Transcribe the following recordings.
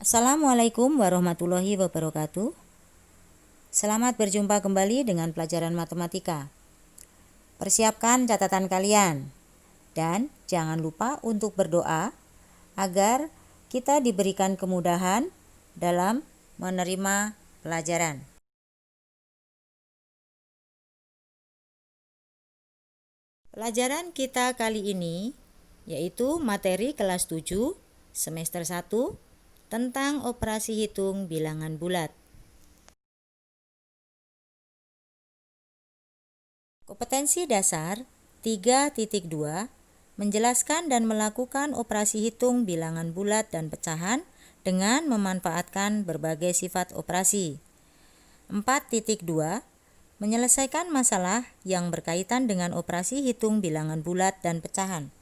Assalamualaikum warahmatullahi wabarakatuh. Selamat berjumpa kembali dengan pelajaran matematika. Persiapkan catatan kalian dan jangan lupa untuk berdoa agar kita diberikan kemudahan dalam menerima pelajaran. Pelajaran kita kali ini yaitu materi kelas 7 semester 1 tentang operasi hitung bilangan bulat. Kompetensi dasar 3.2 menjelaskan dan melakukan operasi hitung bilangan bulat dan pecahan dengan memanfaatkan berbagai sifat operasi. 4.2 menyelesaikan masalah yang berkaitan dengan operasi hitung bilangan bulat dan pecahan.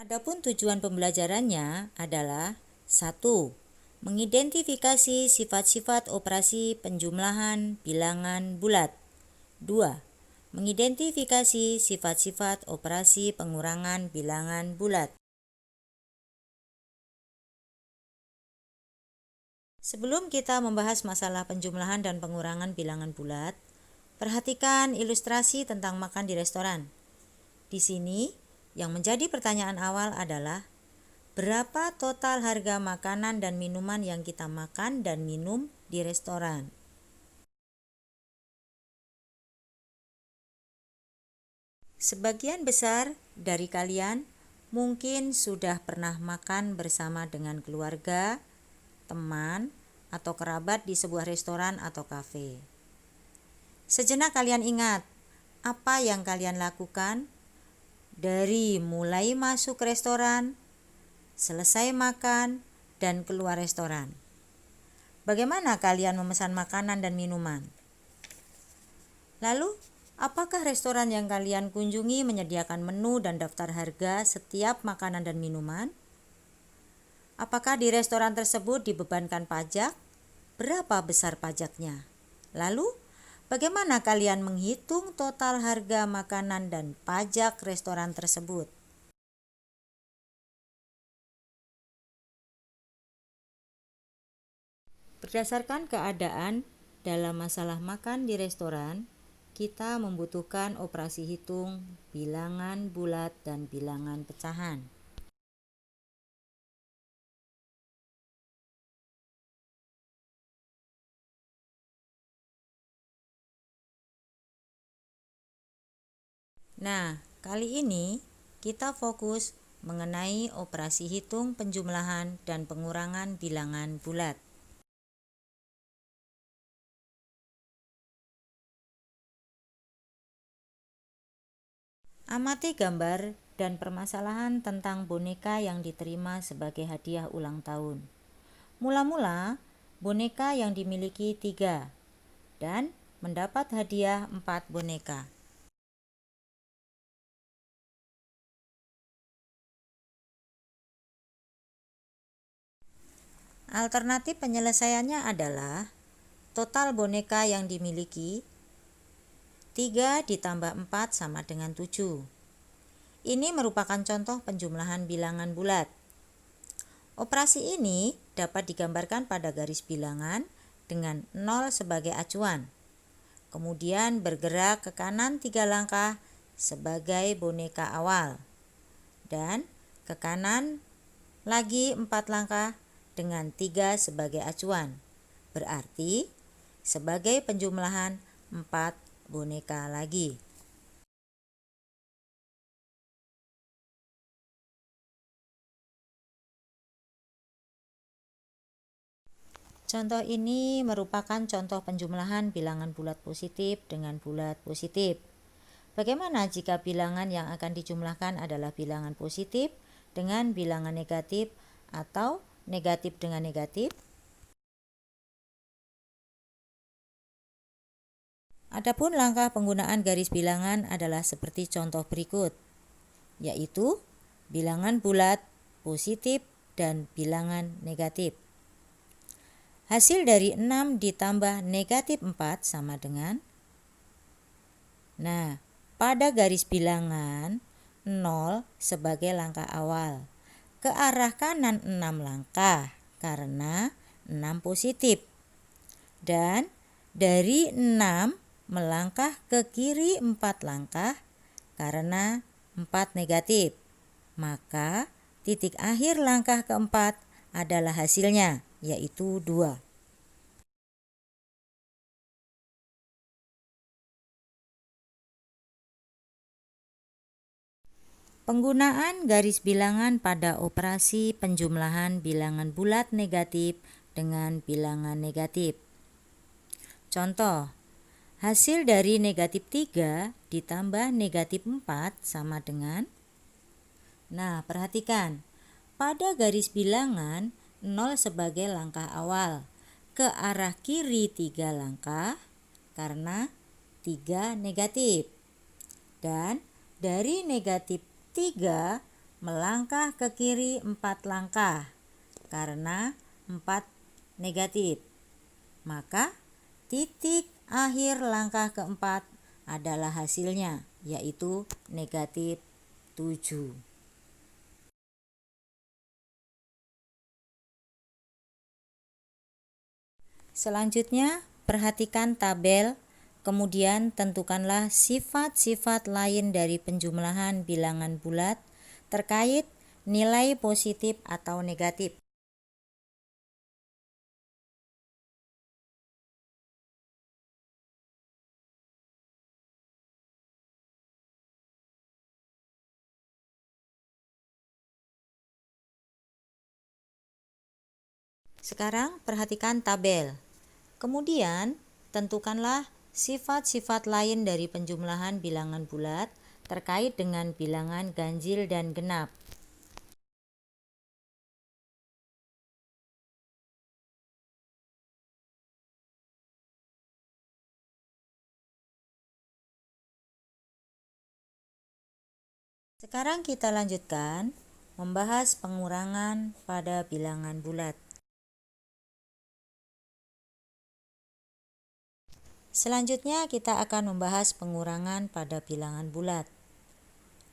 Adapun tujuan pembelajarannya adalah 1. Mengidentifikasi sifat-sifat operasi penjumlahan bilangan bulat. 2. Mengidentifikasi sifat-sifat operasi pengurangan bilangan bulat. Sebelum kita membahas masalah penjumlahan dan pengurangan bilangan bulat, perhatikan ilustrasi tentang makan di restoran. Di sini, yang menjadi pertanyaan awal adalah berapa total harga makanan dan minuman yang kita makan dan minum di restoran? Sebagian besar dari kalian mungkin sudah pernah makan bersama dengan keluarga, teman, atau kerabat di sebuah restoran atau kafe. Sejenak kalian ingat apa yang kalian lakukan dari mulai masuk restoran, selesai makan, dan keluar restoran. Bagaimana kalian memesan makanan dan minuman? Lalu, apakah restoran yang kalian kunjungi menyediakan menu dan daftar harga setiap makanan dan minuman? Apakah di restoran tersebut dibebankan pajak? Berapa besar pajaknya? Lalu, bagaimana kalian menghitung total harga makanan dan pajak restoran tersebut? Berdasarkan keadaan dalam masalah makan di restoran, kita membutuhkan operasi hitung bilangan bulat dan bilangan pecahan. Nah, kali ini kita fokus mengenai operasi hitung penjumlahan dan pengurangan bilangan bulat. Amati gambar dan permasalahan tentang boneka yang diterima sebagai hadiah ulang tahun. Mula-mula, boneka yang dimiliki 3 dan mendapat hadiah 4 boneka. Alternatif penyelesaiannya adalah total boneka yang dimiliki 3 ditambah 4 sama dengan 7. Ini merupakan contoh penjumlahan bilangan bulat. Operasi ini dapat digambarkan pada garis bilangan dengan 0 sebagai acuan. Kemudian bergerak ke kanan 3 langkah sebagai boneka awal. Dan ke kanan lagi 4 langkah dengan 3 sebagai acuan. Berarti sebagai penjumlahan 4 boneka lagi. Contoh ini merupakan contoh penjumlahan bilangan bulat positif dengan bulat positif. Bagaimana jika bilangan yang akan dijumlahkan adalah bilangan positif dengan bilangan negatif atau negatif dengan negatif? Adapun langkah penggunaan garis bilangan adalah seperti contoh berikut, yaitu bilangan bulat, positif, dan bilangan negatif. Hasil dari 6 ditambah negatif 4 sama dengan, pada garis bilangan 0 sebagai langkah awal. Ke arah kanan 6 langkah karena 6 positif. Dan dari 6 melangkah ke kiri 4 langkah karena 4 negatif. Maka titik akhir langkah keempat adalah hasilnya, yaitu 2. Penggunaan garis bilangan pada operasi penjumlahan bilangan bulat negatif dengan bilangan negatif. Contoh, hasil dari negatif 3 ditambah negatif 4 sama dengan. Nah, perhatikan, pada garis bilangan 0 sebagai langkah awal, ke arah kiri 3 langkah karena 3 negatif. Dan dari negatif 3 melangkah ke kiri 4 langkah karena 4 negatif. Maka titik akhir langkah keempat adalah hasilnya, yaitu negatif 7. Selanjutnya, perhatikan tabel. Kemudian tentukanlah sifat-sifat lain dari penjumlahan bilangan bulat terkait nilai positif atau negatif. Sekarang perhatikan tabel. Kemudian tentukanlah sifat-sifat lain dari penjumlahan bilangan bulat terkait dengan bilangan ganjil dan genap. Sekarang kita lanjutkan membahas pengurangan pada bilangan bulat. Selanjutnya kita akan membahas pengurangan pada bilangan bulat.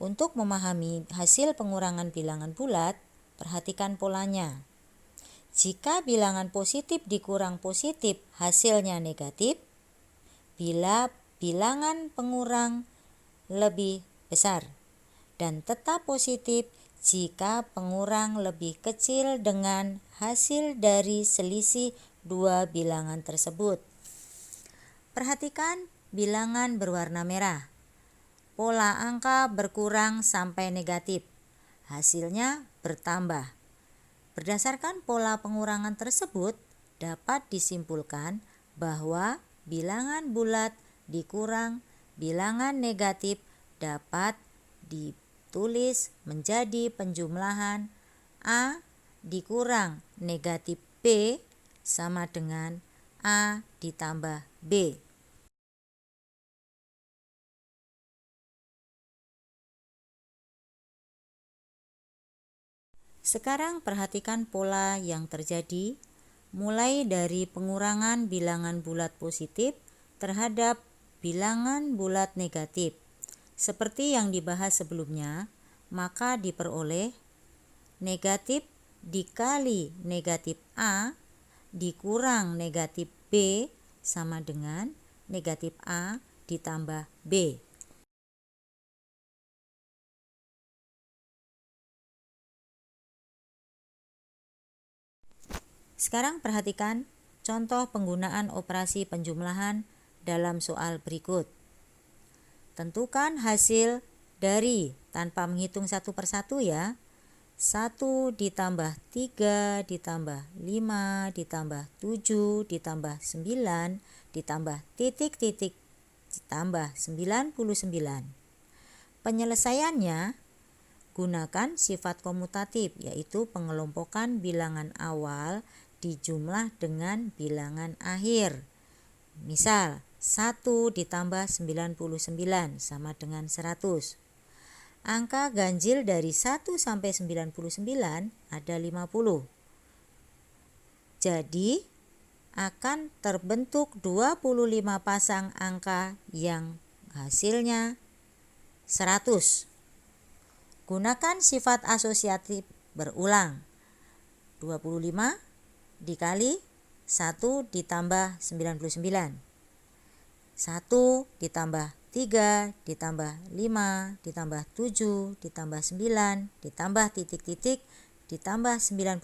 Untuk memahami hasil pengurangan bilangan bulat, perhatikan polanya. Jika bilangan positif dikurang positif hasilnya negatif, bila bilangan pengurang lebih besar, dan tetap positif jika pengurang lebih kecil dengan hasil dari selisih dua bilangan tersebut. Perhatikan bilangan berwarna merah. Pola angka berkurang sampai negatif. Hasilnya bertambah. Berdasarkan pola pengurangan tersebut, dapat disimpulkan bahwa bilangan bulat dikurang bilangan negatif dapat ditulis menjadi penjumlahan A dikurang negatif B sama dengan A ditambah B. Sekarang perhatikan pola yang terjadi mulai dari pengurangan bilangan bulat positif terhadap bilangan bulat negatif. Seperti yang dibahas sebelumnya, maka diperoleh negatif dikali negatif A dikurang negatif B sama dengan negatif A ditambah B. Sekarang perhatikan contoh penggunaan operasi penjumlahan dalam soal berikut. Tentukan hasil dari tanpa menghitung satu persatu ya. 1 ditambah 3 ditambah 5 ditambah 7 ditambah 9 ditambah titik-titik ditambah 99. Penyelesaiannya gunakan sifat komutatif, yaitu pengelompokan bilangan awal dijumlah dengan bilangan akhir. Misal 1 ditambah 99 sama dengan 100. Angka ganjil dari 1 sampai 99 ada 50. Jadi akan terbentuk 25 pasang angka yang hasilnya 100. Gunakan sifat asosiatif berulang. 25 dikali 1 ditambah 99. 1 ditambah 3 ditambah 5 ditambah 7 ditambah 9 ditambah titik-titik ditambah 99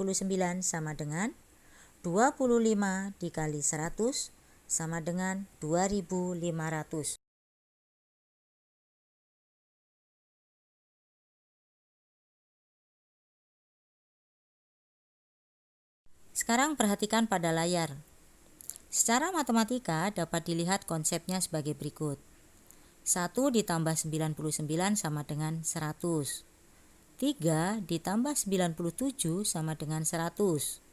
sama dengan 25 dikali 100 sama dengan 2500. Sekarang perhatikan pada layar. Secara matematika dapat dilihat konsepnya sebagai berikut. 1 ditambah 99 sama dengan 100. 3 ditambah 97 sama dengan 100.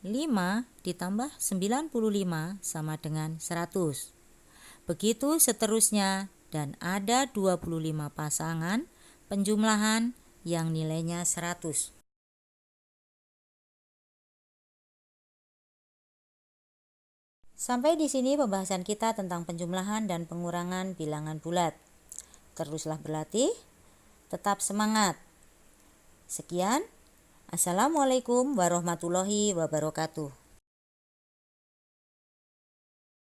5 ditambah 95 sama dengan 100. Begitu seterusnya, dan ada 25 pasangan penjumlahan yang nilainya 100. Sampai di sini pembahasan kita tentang penjumlahan dan pengurangan bilangan bulat. Teruslah berlatih, tetap semangat. Sekian, Assalamualaikum warahmatullahi wabarakatuh.